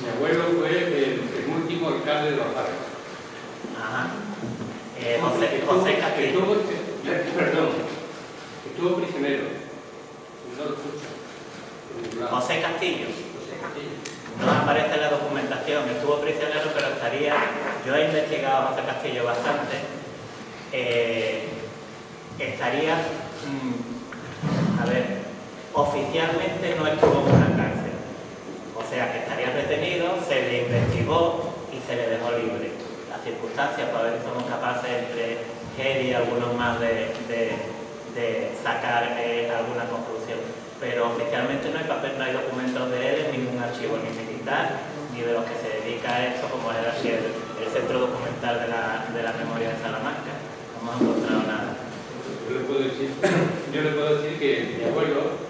Mi abuelo fue el último alcalde de Los Árboles. Ajá. José Castillo. Estuvo prisionero. No lo escucho. José Castillo. José Castillo. No aparece en la documentación, estuvo prisionero, pero estaría... Yo he investigado a José Castillo bastante. Estaría... a ver, oficialmente no estuvo en una cárcel. O sea, que estaría retenido, se le investigó y se le dejó libre. Las circunstancias, para ver si somos capaces entre él y algunos más de sacar alguna conclusión. Pero oficialmente no hay papel, no hay documentos de él en ningún archivo, ni militar, ni de los que se dedica a eso, como es el Centro Documental de la Memoria de Salamanca. No hemos encontrado nada. Yo le puedo decir que mi abuelo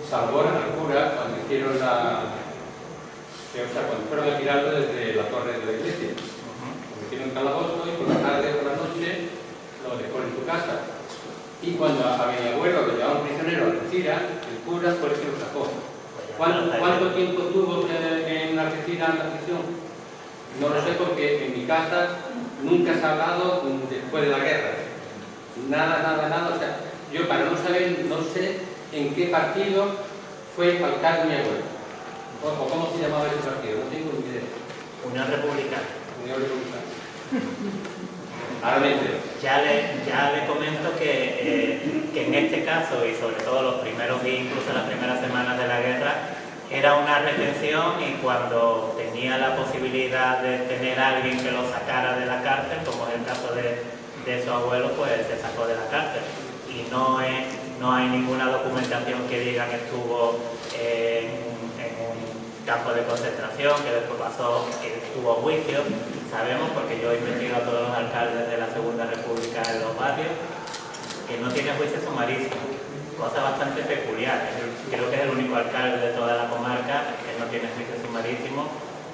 salvó al cura cuando hicieron cuando fueron a tirarlo desde la torre de la iglesia. Lo hicieron en calabozo y por la tarde o por la noche lo dejó en su casa. Y cuando a mi abuelo lo llevaban prisionero a Algeciras, el cura fue el que lo sacó. ¿Cuánto tiempo tuvo en Algeciras en la prisión? No lo sé, porque en mi casa nunca se ha hablado después de la guerra. Nada. O sea, yo para no saber, no sé en qué partido fue alcalde mi abuelo. O cómo se llamaba ese partido, no tengo ni idea. Unión Republicana. Unión Republicana. Ahora me entero. Ya le comento que en este caso, y sobre todo los primeros días, incluso las primeras semanas de la guerra, era una retención, y cuando tenía la posibilidad de tener a alguien que lo sacara de la cárcel, como es el caso de su abuelo, pues se sacó de la cárcel. Y no hay ninguna documentación que diga que estuvo en un campo de concentración, que después tuvo juicio. Sabemos, porque yo he investigado a todos los alcaldes de la Segunda República en los barrios, que no tiene juicio sumarísimo, cosa bastante peculiar. Creo que es el único alcalde de toda la comarca que no tiene juicio sumarísimo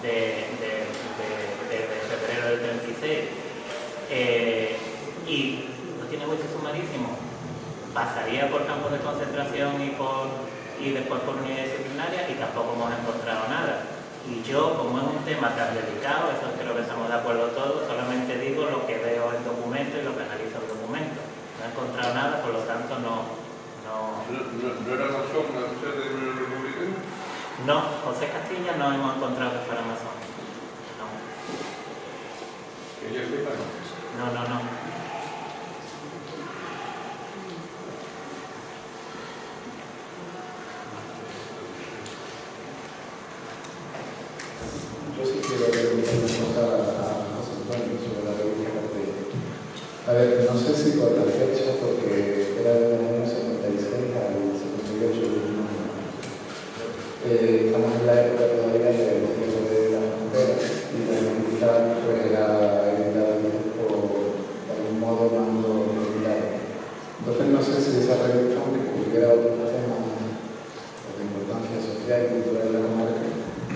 desde febrero del 36. Y no tiene juicio sumarísimo. Pasaría por campos de concentración y después por unidades disciplinarias, y tampoco hemos encontrado nada. Y yo, como es un tema tan delicado, eso creo que estamos de acuerdo todos, solamente digo lo que veo en documento y lo que analizo en documento. No he encontrado nada, por lo tanto ¿No era masón la sede de la Unión Republicana? No, José Castilla no hemos encontrado que fuera masón. No. Que yo sepa, no. No. Yo sí quiero preguntar una cosa a José Antonio sobre la revista Cartella. A ver, no sé si por la fecha, porque era del año 76 al 78. Estamos en la época todavía del cierre de las fronteras, y la militar pues era editada por algún modo mando militar. Entonces no sé si esa revista, aunque cubriera otros temas de importancia social y cultural de la comarca,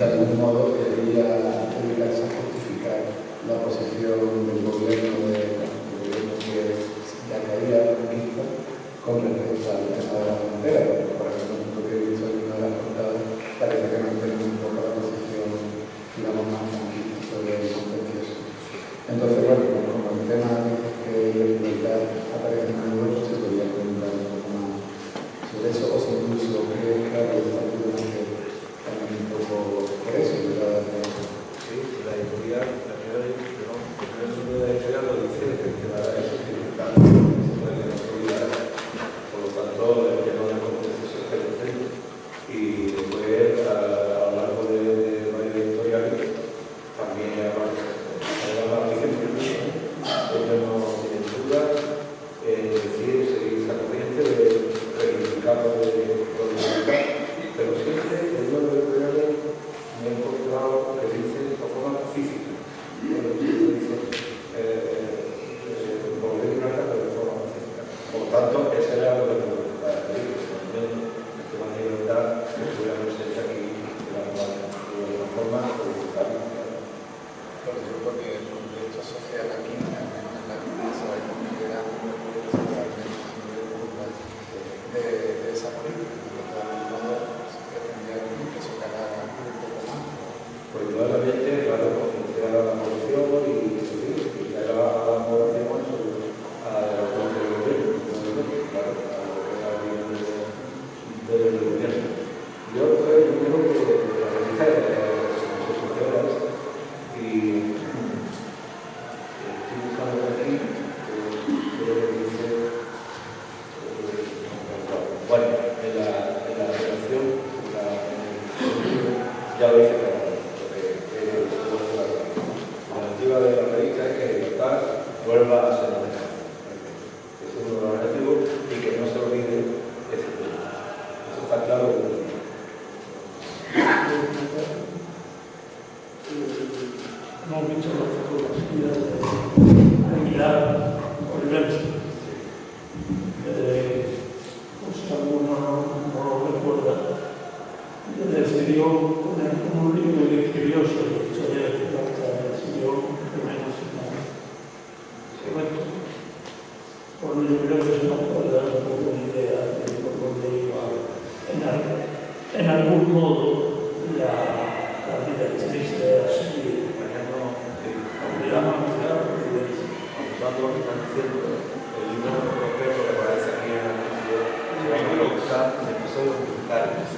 de algún modo debería dedicarse a justificar la posición del gobierno que ya caía franquista con respecto al tema de la frontera, porque por ejemplo, que he visto en una de las portadas, parece que mantiene un poco la posición, digamos, más franquista sobre el contencioso. Entonces, bueno, como el tema dice que la libertad aparece en el nuevo, se podría preguntar un poco más sobre eso, o si incluso cree que el estatuto de también un poco por eso, ¿verdad? Sí, la editorial, el libro de la editorial lo dice, que va a eso, que está sobre la autoridad, por lo tanto, el que no le acontece es el centro. Y después, a lo largo de varios editoriales, también aparece, ellos no tienen duda, decir, seguir esa corriente de reivindicar de relación con un libro que escribió sobre la historia de el señor Jiménez Hernández. Bueno, yo creo que se nos puede dar un poco una idea de por dónde iba en algún modo la directriz de seguir. Lo que están diciendo, el libro europeo que aparece aquí en la noticia se va a colocar en episodios musicales,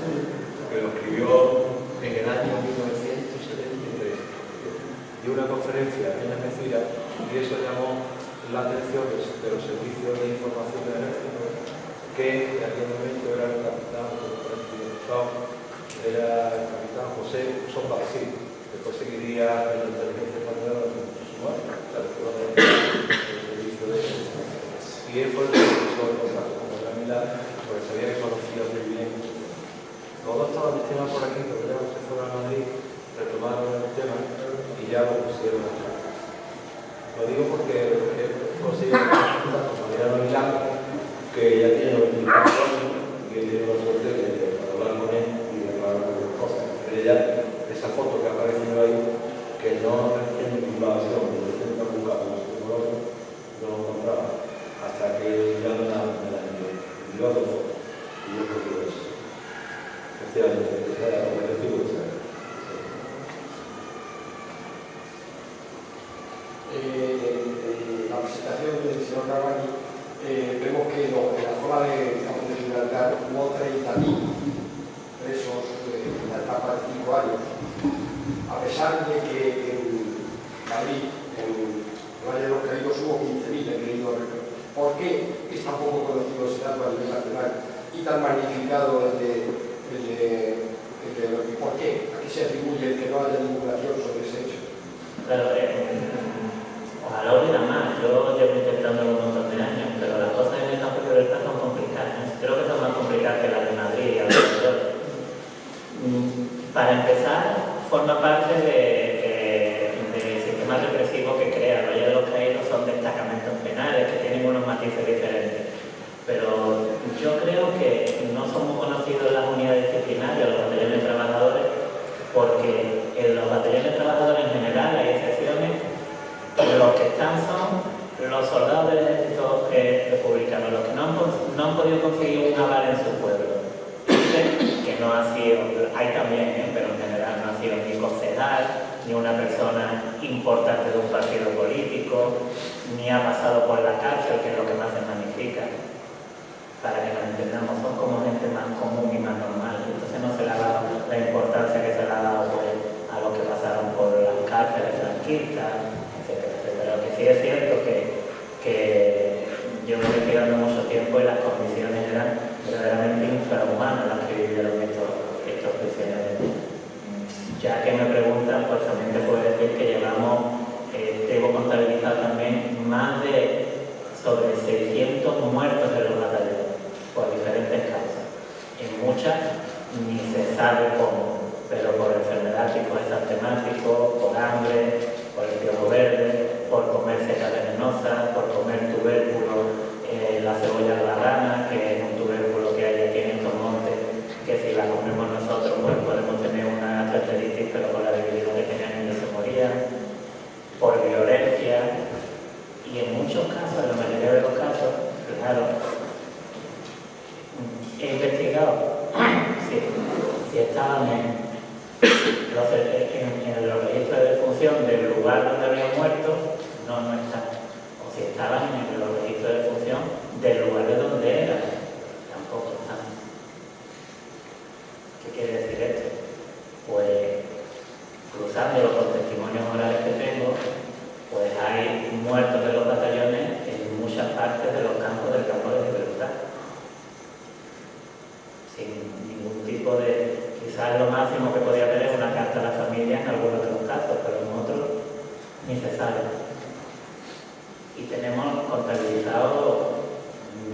que lo escribió en el año 1973. Dio una conferencia en Algeciras y eso llamó la atención de los servicios de información del ejército, que en aquel momento era el capitán José Sombaxí, después seguiría en la inteligencia española de los musulmanes, y él fue el que hizo el contacto con la Milán, porque sabía que conocía muy bien. Los dos estaban destinados por aquí, pero ya se fueron a Madrid, retomaron el tema y ya lo pusieron acá. Lo digo porque él consiguió contacto con Mariano Milán, que ya tiene 24 años y que tiene la suerte de hablar con él y de hablar con las cosas. Pero ya, esa foto que ha aparecido ahí, que no tiene invasión, no intenta buscar no lo encontraba, hasta que ya me la envió a todo. Y yo creo que es efectivamente, ese era el objetivo de ser. En la presentación del señor Carbani vemos que en la zona de Gibraltar hubo 30.000 presos en la etapa de 5 años, a pesar de que en Madrid, en Valle de los Caídos, hubo 15.000, he querido recordar. ¿Por qué es tan poco conocido ese dato a nivel nacional y tan magnificado el de ¿por qué? ¿A qué se atribuye el que no haya divulgación sobre ese hecho? Claro, ojalá hubiera más. Yo llevo intentando un montón de años, pero las cosas en el campo de libertad son complicadas. Creo que son más complicadas que las de Madrid y alrededor. Para empezar, forma parte del sistema represivo que crea. Valle de los Caídos son destacamentos penales que tienen unos matices diferentes. Pero yo creo que no son muy conocidos las unidades disciplinarias, los batallones de trabajadores, porque en los batallones de trabajadores en general hay excepciones. Los que están son los soldados del ejército republicano, los que no han podido conseguir un aval en su pueblo. Que no ha sido, hay también, pero en general no ha sido ni concejal, ni una persona importante de un partido político, ni ha pasado por la cárcel, que es lo que más se magnifica. Para que nos entendamos, son como gente más común y más normal. Entonces no se le ha dado la importancia que se le ha dado pues, a los que pasaron por las cárceles franquistas, etcétera, etcétera. Lo que sí es cierto que yo me estoy quedando mucho tiempo y las condiciones eran verdaderamente infrahumanas las que vivieron estos prisioneros. Ya que me preguntan, pues también te puedo decir que llevamos, tengo contabilizado también más de sobre 600 muertos en los batallones por diferentes causas. En muchas ni se sabe cómo, pero por enfermedad tipo exantemático, por hambre, por el piojo verde, por comer setas venenosas, por comer tubérculo, la cebolla de la rana, que es un tubérculo que hay aquí en estos montes, que si la comemos nosotros pues podemos tener una gastroenteritis, pero con la debilidad que tenían ellos se morían, por violencia, y en muchos casos, en la mayoría de los casos, claro, he investigado si estaban en los registros de defunción del lugar donde habían muerto, no están. O si estaban en los registros de defunción del lugar de donde eran, tampoco están. ¿Qué quiere decir esto? Pues, cruzándolo con testimonios orales que tengo, pues hay muertos de los batallones en muchas partes de los campos del campo de libertad. Sin ningún tipo de... Quizás lo máximo que podía haber es una carta a la familia en algunos de los casos, pero en otros ni se sabe. Y tenemos contabilizado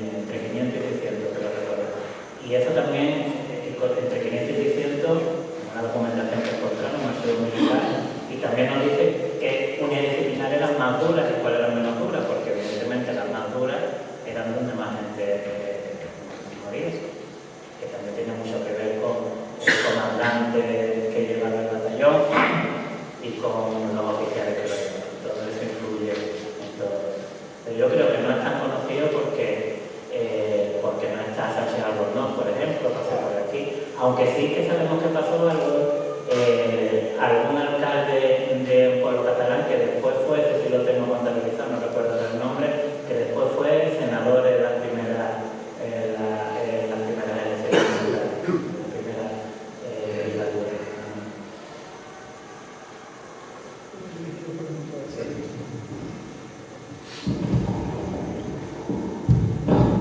entre 500 y 600, creo recordar. Y eso también, entre 500 y 600, una documentación que encontramos en el archivo militar, y también nos dice que unidades disciplinarias eran más duras y cuáles eran menos duras, porque evidentemente las más duras eran donde más gente moría, que también tiene mucho que ver con el comandante que llevan el batallón y con los oficiales que lo llevan. Todo eso influye en todo. Pero yo creo que no es tan conocido porque no está Sánchez Albornoz, por ejemplo, pasó por aquí. Aunque sí que sabemos que pasó algo, algún alcalde de un pueblo catalán que después fue, eso sí lo tengo contabilizado, no recuerdo el nombre, que después fue senador en las primeras elecciones,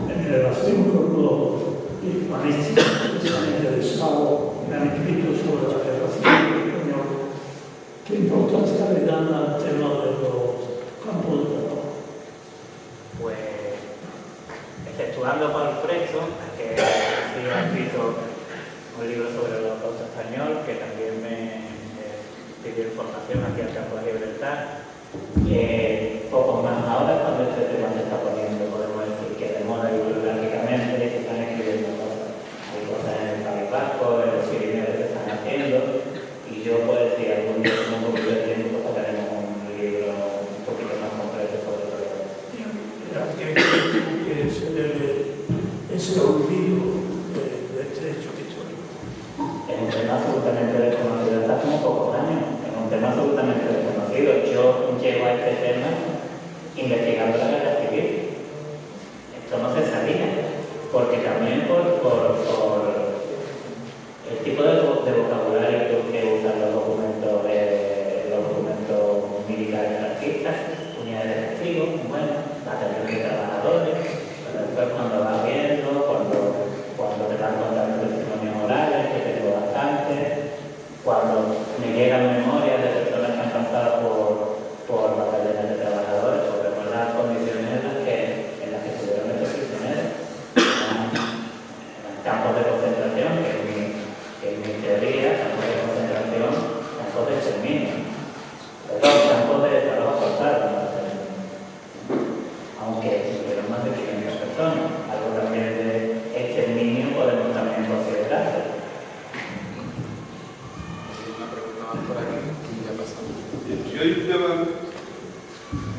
En relación con los hispanistas del Estado que han escrito sobre la guerra civil española, ¿qué importancia le dan al tema de los campos de trabajo? pues, exceptuando por preso, que sí ha escrito un libro sobre el Holocausto español, que también me pidió información aquí al campo de Gibraltar. Poco más ahora, cuando este tema se está poniendo, podemos decir que de moda bibliográficamente se están escribiendo cosas. Hay cosas en el País Vasco, en los Pirineos que se están haciendo, y yo puedo decir, algún día con un poquito de tiempo sacaremos un libro un poquito más completo sobre todo esto. ¿A qué que se debe ese olvido de este hecho histórico? Es un tema absolutamente desconocido hasta hace unos pocos años. Es un tema absolutamente desconocido. Yo llego a este tema investigando la guerra civil. Esto no se sabía, porque también por el tipo de vocabulario que usan los documentos militares franquistas, unidades de castigo, bueno, batallones de trabajadores, pero después cuando vas viendo, cuando te van contando testimonios orales, que tengo bastante, cuando me llegan memorias de personas que han pasado por batallones de trabajadores, sobre las condiciones en las que estuvieron estos prisioneros, en campos de concentración, que en mi teoría, campos de concentración, campos de exterminio, perdón, campos de trabajo forzado, aunque hubieron más de 500 personas, algo también de exterminio podemos también considerarlo. Yo hay un tema,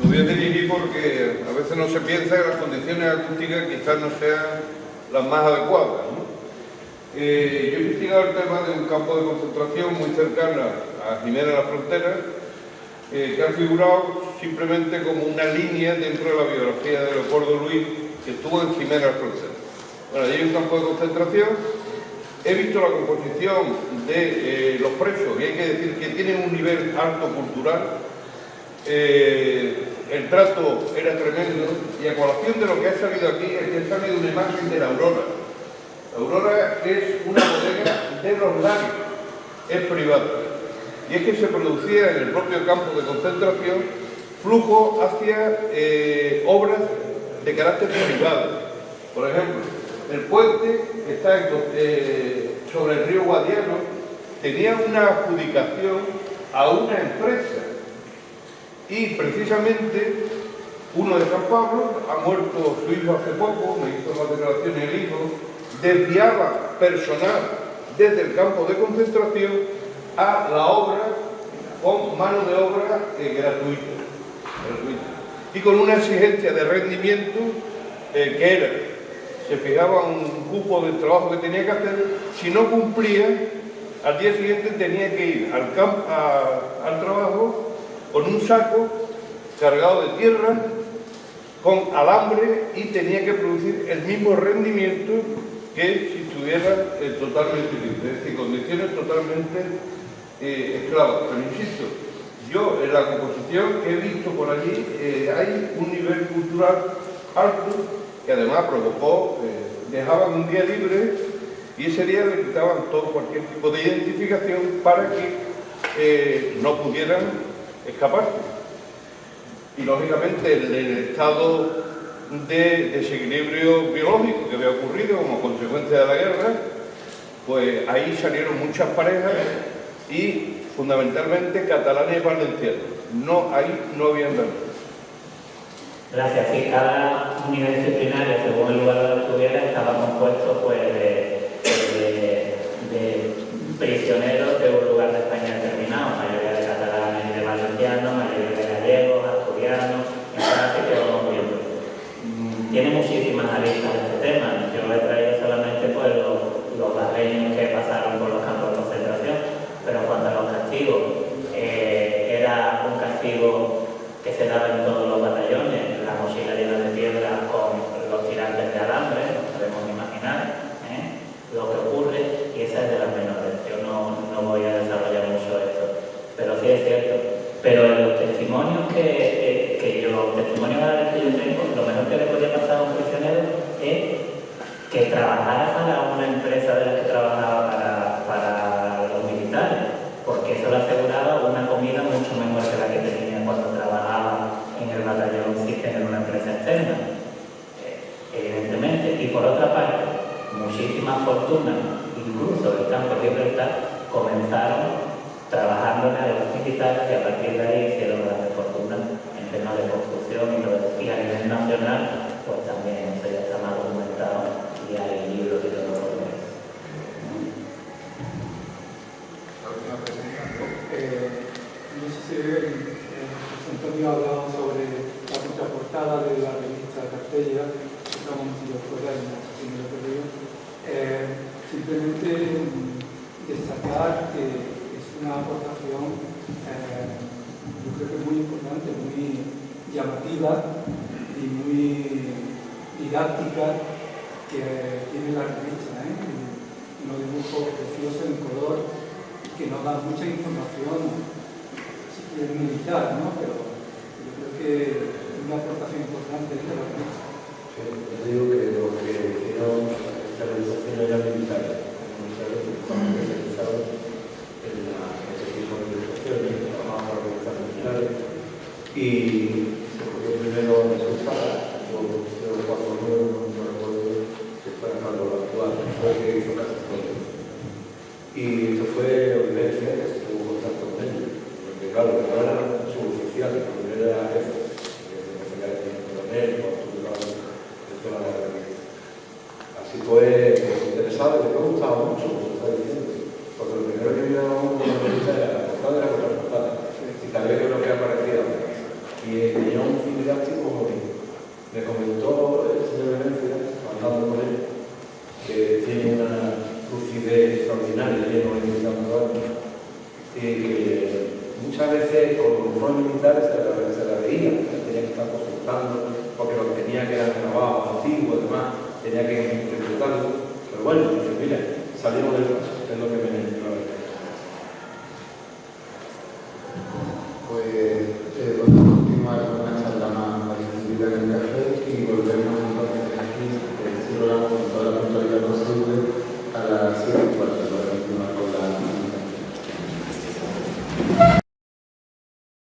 me voy a dirigir porque a veces no se piensa que las condiciones acústicas quizás no sean las más adecuadas, ¿no? Yo he investigado el tema de un campo de concentración muy cercano a Jimena de la Frontera, que ha figurado simplemente como una línea dentro de la biografía de Leopoldo Luis, que estuvo en Jimena de la Frontera. Bueno, allí hay un campo de concentración. He visto la composición de los presos y hay que decir que tienen un nivel alto cultural. El trato era tremendo y a colación de lo que ha salido aquí es que ha salido una imagen de la Aurora. La Aurora es una bodega de los Lagos, es privada. Y es que se producía en el propio campo de concentración flujo hacia obras de carácter privado. Por ejemplo, el puente que está sobre el río Guadiano tenía una adjudicación a una empresa y precisamente uno de San Pablo, ha muerto su hijo hace poco, me hizo las declaraciones el hijo, desviaba personal desde el campo de concentración a la obra con mano de obra gratuita y con una exigencia de rendimiento que era, se fijaba un cupo de trabajo que tenía que hacer, si no cumplía, al día siguiente tenía que ir al trabajo con un saco cargado de tierra, con alambre y tenía que producir el mismo rendimiento que si estuviera totalmente libre, es decir, condiciones totalmente esclavas. Pero insisto, yo en la composición que he visto por allí hay un nivel cultural alto que además provocó, dejaban un día libre y ese día le quitaban todo cualquier tipo de identificación para que no pudieran escaparse. Y lógicamente el estado de desequilibrio biológico que había ocurrido como consecuencia de la guerra, pues ahí salieron muchas parejas y fundamentalmente catalanes y valencianos. Ahí no habían nada. Gracias. Sí, cada unidad disciplinaria, según el lugar donde estuviera, estaba compuesto pues, de prisioneros trabajara para una empresa de la que trabajaba para los militares, porque eso le aseguraba una comida mucho mejor que la que tenía cuando trabajaba en el batallón System en una empresa externa, evidentemente. Y por otra parte, muchísimas fortunas, incluso del campo de Gibraltar, comenzaron trabajando en los militares y a partir de ahí hicieron grandes fortunas en temas de construcción y a nivel nacional, pues también eso ya está más documentado y hay libros y todo lo demás. No sé si Antonio ha hablado sobre la contraportada de la revista Cartella, que estamos metidos fuera y no sé si me lo he perdido. Simplemente destacar que es una aportación, yo creo que muy importante, muy llamativa y muy didáctica que tiene la revista, unos dibujos preciosos en color que nos dan mucha información militar, ¿no? Pero yo creo que es una aportación importante de la revista. Sí, yo digo que lo que hicieron esta organización era militar, que estaban especializados en ese tipo de organizaciones, que trabajaban para organizaciones militares, y se ocurrió primero en su sala, yo cuando no recuerdo si fue cuando lo actual, fue que hizo casi todo. Y esto fue Olivencia, que se tuvo contacto con ellos, porque claro, no era suboficial, no era jefe, así fue interesado, me gustaba mucho lo que estaba diciendo, porque lo primero que miraba una revista era la portada de la contraportada, y sabía que lo que aparecía, y tenía un fin didáctico como me comentó el señor Venecia, hablando con él, que tiene una lucidez extraordinaria, lleno de 20 años, y que muchas veces con los uniformes militares se la veía, tenía que estar consultando, porque lo que tenía que era trabajo antiguo, además, tenía que interpretarlo. Pero bueno, dice, mira, salimos del